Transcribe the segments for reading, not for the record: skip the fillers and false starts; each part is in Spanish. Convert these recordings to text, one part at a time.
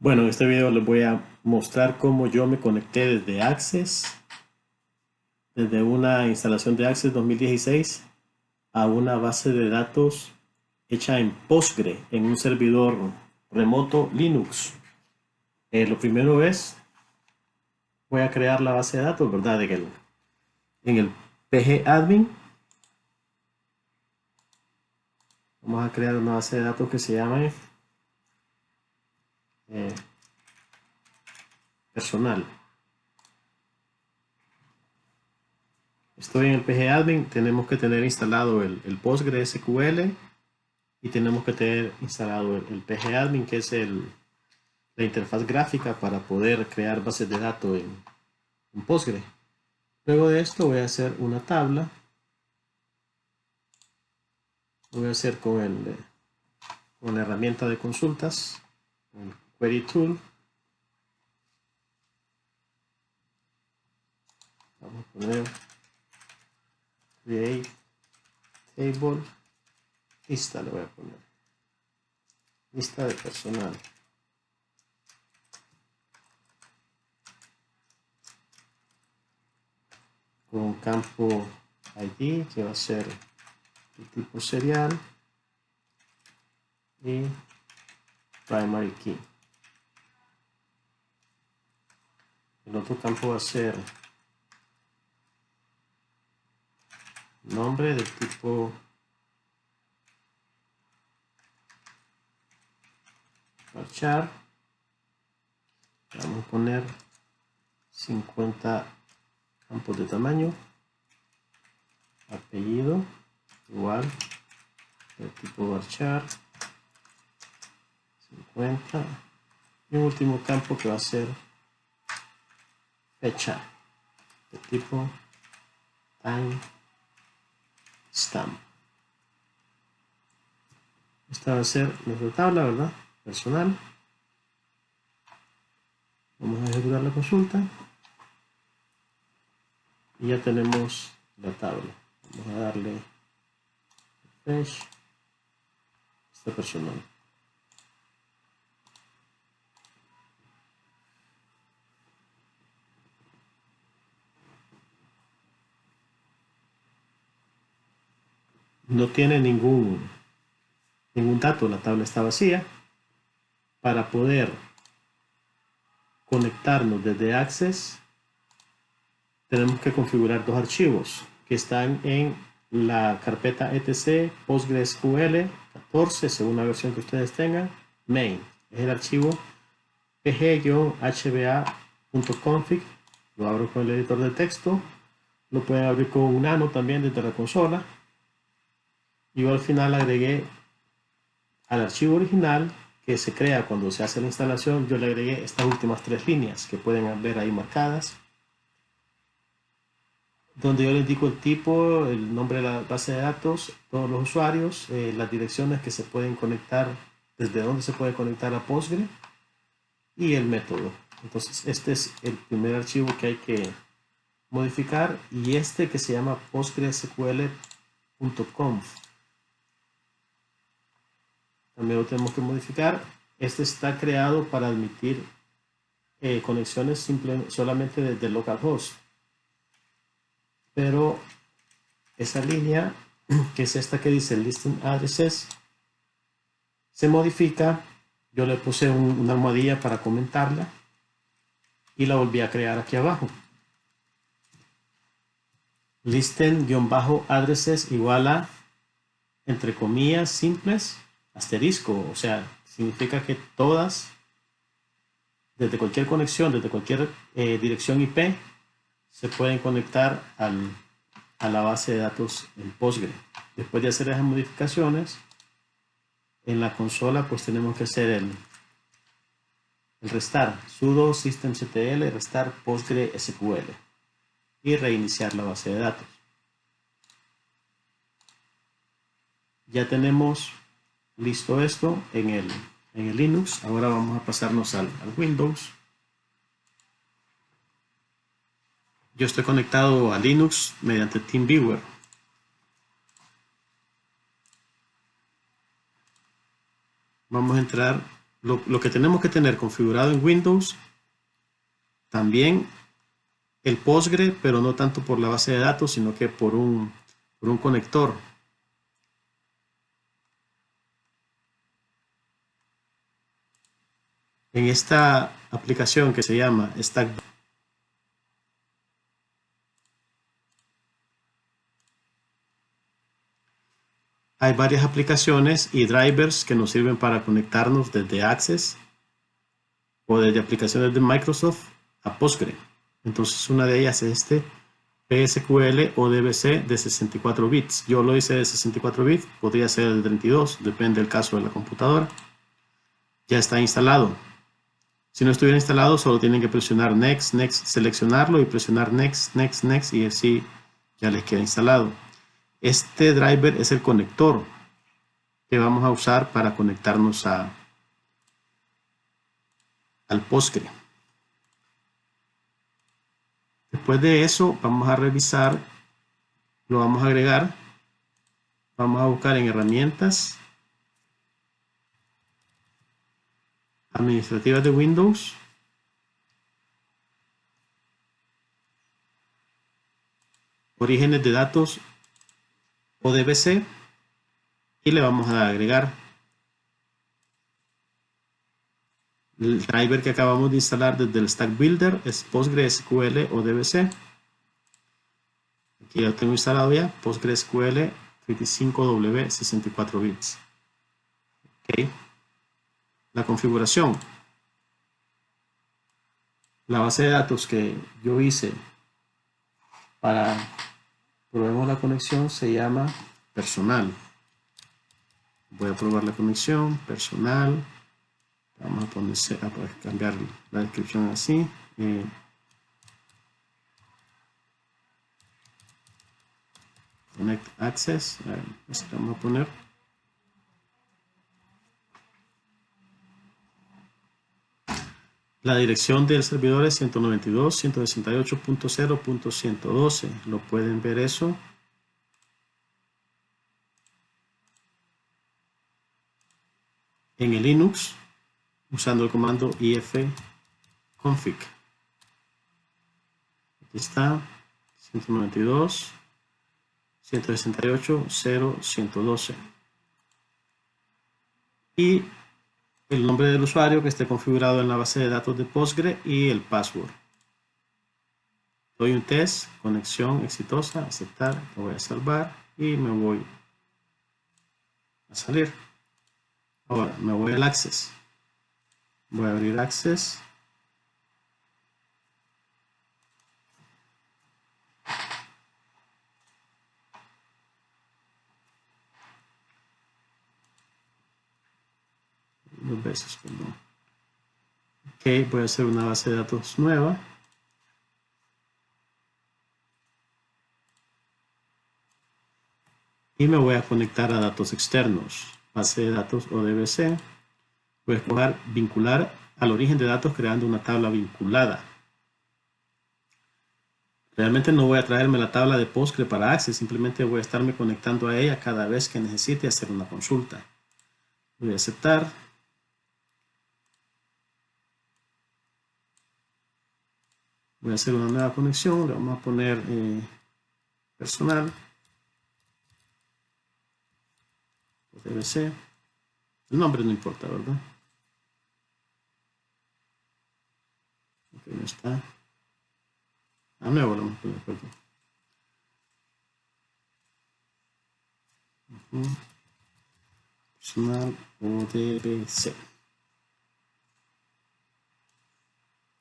Bueno, en este video les voy a mostrar cómo yo me conecté desde Access, desde una instalación de Access 2016 a una base de datos hecha en Postgre, en un servidor remoto Linux. Lo primero es, voy a crear la base de datos, ¿verdad? En el pgadmin. Vamos a crear una base de datos que se llame personal. Estoy en el pgadmin, tenemos que tener instalado el PostgreSQL y tenemos que tener instalado el pgadmin, que es la interfaz gráfica para poder crear bases de datos en Postgre. Luego de esto voy a hacer una tabla. Lo voy a hacer con la herramienta de consultas, el Query Tool. Vamos a poner Create Table. Lista le voy a poner. Lista de personal. Con un campo ID que va a ser de tipo serial y primary key. El otro campo va a ser nombre del tipo varchar. Vamos a poner 50 campos de tamaño. Apellido igual del tipo varchar 50, y un último campo que va a ser fecha de tipo timestamp. Esta va a ser nuestra tabla, ¿verdad? Personal. Vamos a ejecutar la consulta y ya tenemos la tabla. Vamos a darle refresh. Esta personal. No tiene ningún dato, la tabla está vacía. Para poder conectarnos desde Access, tenemos que configurar dos archivos que están en la carpeta etc PostgreSQL 14, según la versión que ustedes tengan, main. Es el archivo pg-hba.config. Lo abro con el editor de texto. Lo pueden abrir con un nano también desde la consola. Y yo al final agregué al archivo original que se crea cuando se hace la instalación, yo le agregué estas últimas tres líneas que pueden ver ahí marcadas, donde yo le indico el tipo, el nombre de la base de datos, todos los usuarios, las direcciones que se pueden conectar, desde dónde se puede conectar a Postgre y el método. Entonces este es el primer archivo que hay que modificar, y este que se llama postgresql.conf también lo tenemos que modificar. Este está creado para admitir conexiones solamente desde localhost, pero esa línea, que es esta que dice listing addresses, se modifica. Yo le puse una almohadilla para comentarla y la volví a crear aquí abajo. Listen-addresses igual a, entre comillas simples, asterisco, o sea, significa que todas, desde cualquier conexión, desde cualquier dirección IP, se pueden conectar a la base de datos en Postgre. Después de hacer esas modificaciones, en la consola pues tenemos que hacer el restart, sudo systemctl restart PostgreSQL y reiniciar la base de datos. Ya tenemos listo esto en el Linux. Ahora vamos a pasarnos al Windows. Yo estoy conectado a Linux mediante TeamViewer. Vamos a entrar lo que tenemos que tener configurado en Windows, también el Postgre, pero no tanto por la base de datos, sino que por un conector. En esta aplicación que se llama Stack, hay varias aplicaciones y drivers que nos sirven para conectarnos desde Access o desde aplicaciones de Microsoft a Postgre. Entonces una de ellas es este PSQL o DBC de 64 bits. Yo lo hice de 64 bits, podría ser de 32, depende del caso de la computadora. Ya está instalado. Si no estuviera instalado, solo tienen que presionar Next, Next, seleccionarlo y presionar Next, Next, Next y así ya les queda instalado. Este driver es el conector que vamos a usar para conectarnos al Postgre. Después de eso, vamos a revisar, lo vamos a agregar, vamos a buscar en herramientas administrativas de Windows, orígenes de datos o DBC y le vamos a agregar el driver que acabamos de instalar desde el Stack Builder, es PostgreSQL o DBC. Aquí ya lo tengo instalado ya, PostgreSQL 35W 64 bits. Okay. La configuración. La base de datos que yo hice para probemos la conexión se llama personal. Voy a probar la conexión, personal. Vamos a cambiar la descripción así. Connect Access. Vamos a poner. La dirección del servidor es 192.168.0.112. Lo pueden ver eso. En el Linux, usando el comando ifconfig. Aquí está, 192.168.0.112. Y el nombre del usuario que esté configurado en la base de datos de Postgre y el password. Doy un test, conexión exitosa, aceptar, lo voy a salvar y me voy a salir. Ahora me voy al Access. Voy a abrir Access. Dos veces, perdón. Ok, voy a hacer una base de datos nueva. Y me voy a conectar a datos externos. Base de datos o DBC. Voy a escoger vincular al origen de datos creando una tabla vinculada. Realmente no voy a traerme la tabla de Postgre para Access, simplemente voy a estarme conectando a ella cada vez que necesite hacer una consulta. Voy a aceptar. Voy a hacer una nueva conexión, le vamos a poner personal. DBC. El nombre no importa, ¿verdad? Ok, no está. A nuevo lo vamos a poner, perdón. Personal ODBC.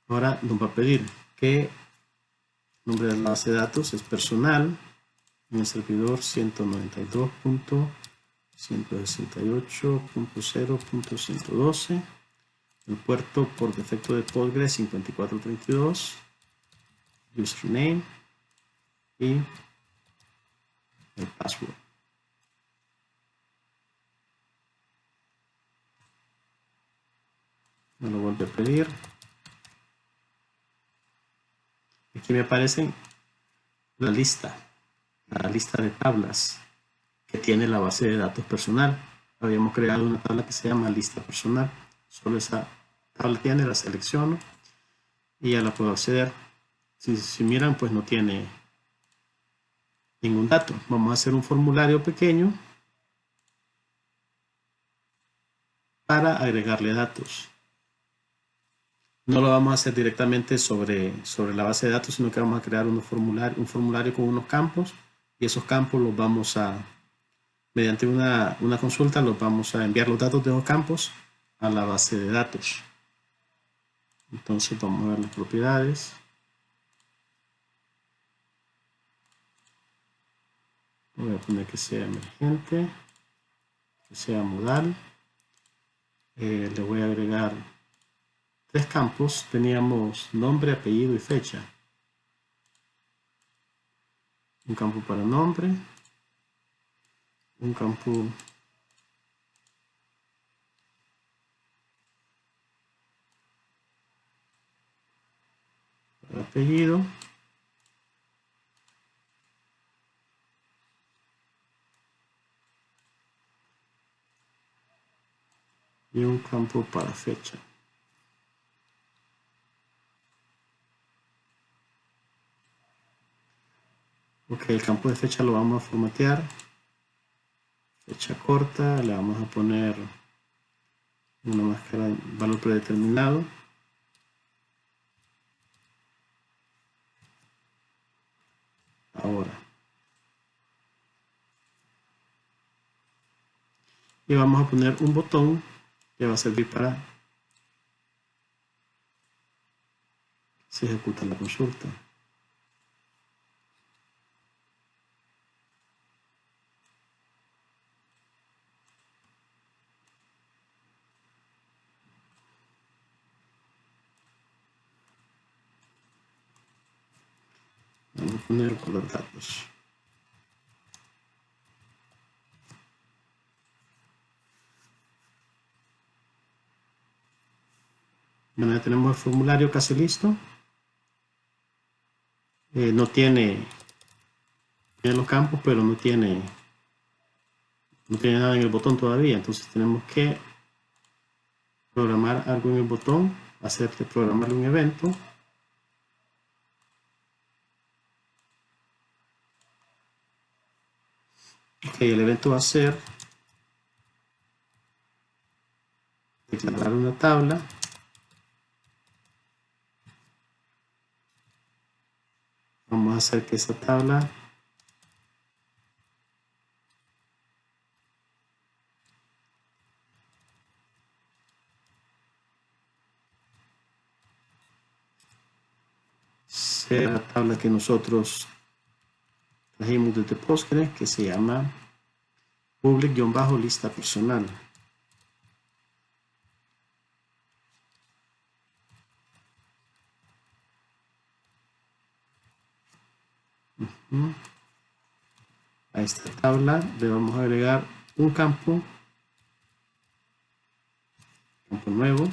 Ahora nos va a pedir que el nombre de la base de datos es personal en el servidor 192.168.0.112. El puerto por defecto de Postgre 5432. Username y el password. Me lo vuelve a pedir. Aquí me aparece la lista de tablas que tiene la base de datos personal. Habíamos creado una tabla que se llama lista personal. Solo esa tabla tiene, la selecciono y ya la puedo acceder. Si miran, pues no tiene ningún dato. Vamos a hacer un formulario pequeño para agregarle datos. No lo vamos a hacer directamente sobre la base de datos, sino que vamos a crear un formulario con unos campos, y esos campos los vamos a, mediante una consulta, los vamos a enviar los datos de los campos a la base de datos. Entonces vamos a ver las propiedades. Voy a poner que sea emergente, que sea modal. Le voy a agregar 3 campos. Teníamos nombre, apellido y fecha. Un campo para nombre, un campo para apellido, y un campo para fecha. Ok, el campo de fecha lo vamos a formatear. Fecha corta, le vamos a poner una máscara de valor predeterminado. Ahora. Y vamos a poner un botón que va a servir para que se ejecuta la consulta. Vamos a poner color datos. Bueno, ya tenemos el formulario casi listo. No tiene los campos, pero no tiene nada en el botón todavía. Entonces tenemos que programar algo en el botón, programarle un evento. Ok, el evento va a ser declarar una tabla. Vamos a hacer que esa tabla sea la tabla que nosotros trajimos desde Postgres, que se llama public-lista personal. A esta tabla le vamos a agregar un campo nuevo.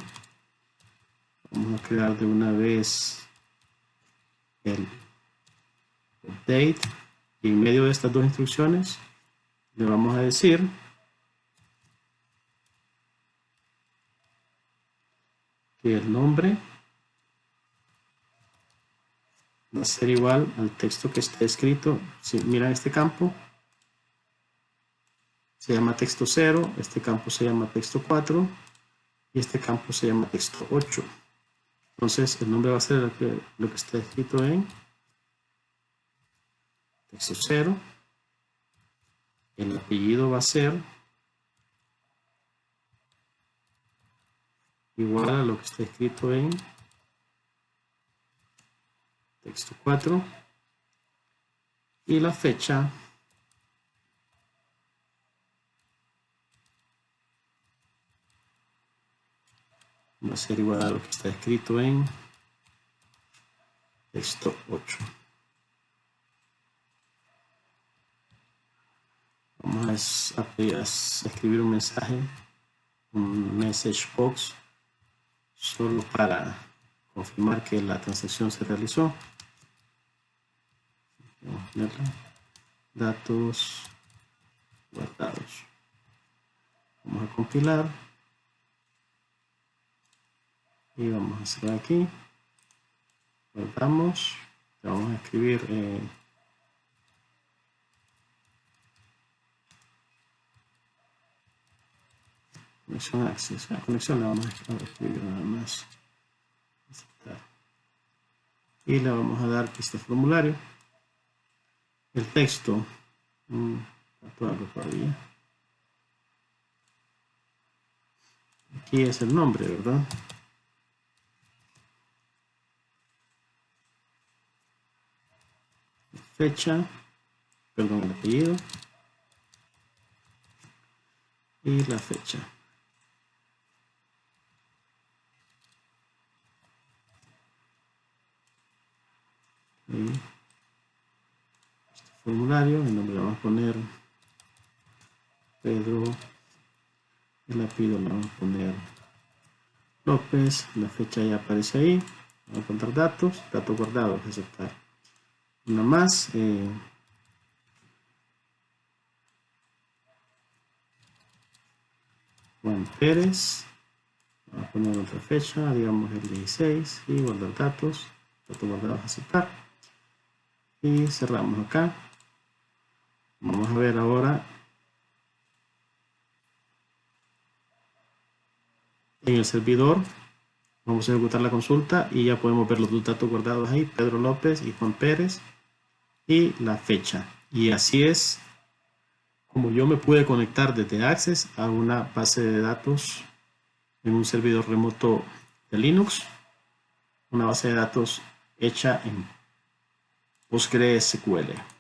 Vamos a crear de una vez el date, y en medio de estas dos instrucciones le vamos a decir que el nombre va a ser igual al texto que está escrito. Si miran este campo, se llama texto 0, este campo se llama texto 4 y este campo se llama texto 8. Entonces el nombre va a ser lo que está escrito en texto 0. El apellido va a ser igual a lo que está escrito en texto 4. Y la fecha va a ser igual a lo que está escrito en texto 8. Vamos a escribir un mensaje, un message box, solo para confirmar que la transacción se realizó. Vamos a ponerle datos guardados. Vamos a compilar. y vamos a cerrar aquí, guardamos, vamos a escribir conexión access, conexión la vamos a escribir nada más, aceptar, y le vamos a dar este formulario. El texto, todavía. Aquí es el nombre, ¿verdad? Fecha, perdón, el apellido y la fecha. Y este formulario, el nombre le vamos a poner Pedro, el apellido le vamos a poner López, la fecha ya aparece ahí, vamos a contar datos guardados, aceptar. Una más, Juan Pérez, vamos a poner otra fecha, digamos el 16, y guardar datos guardados, aceptar. Y cerramos acá. Vamos a ver ahora en el servidor. Vamos a ejecutar la consulta y ya podemos ver los dos datos guardados ahí, Pedro López y Juan Pérez, y la fecha. Y así es como yo me pude conectar desde Access a una base de datos en un servidor remoto de Linux, una base de datos hecha en PostgreSQL.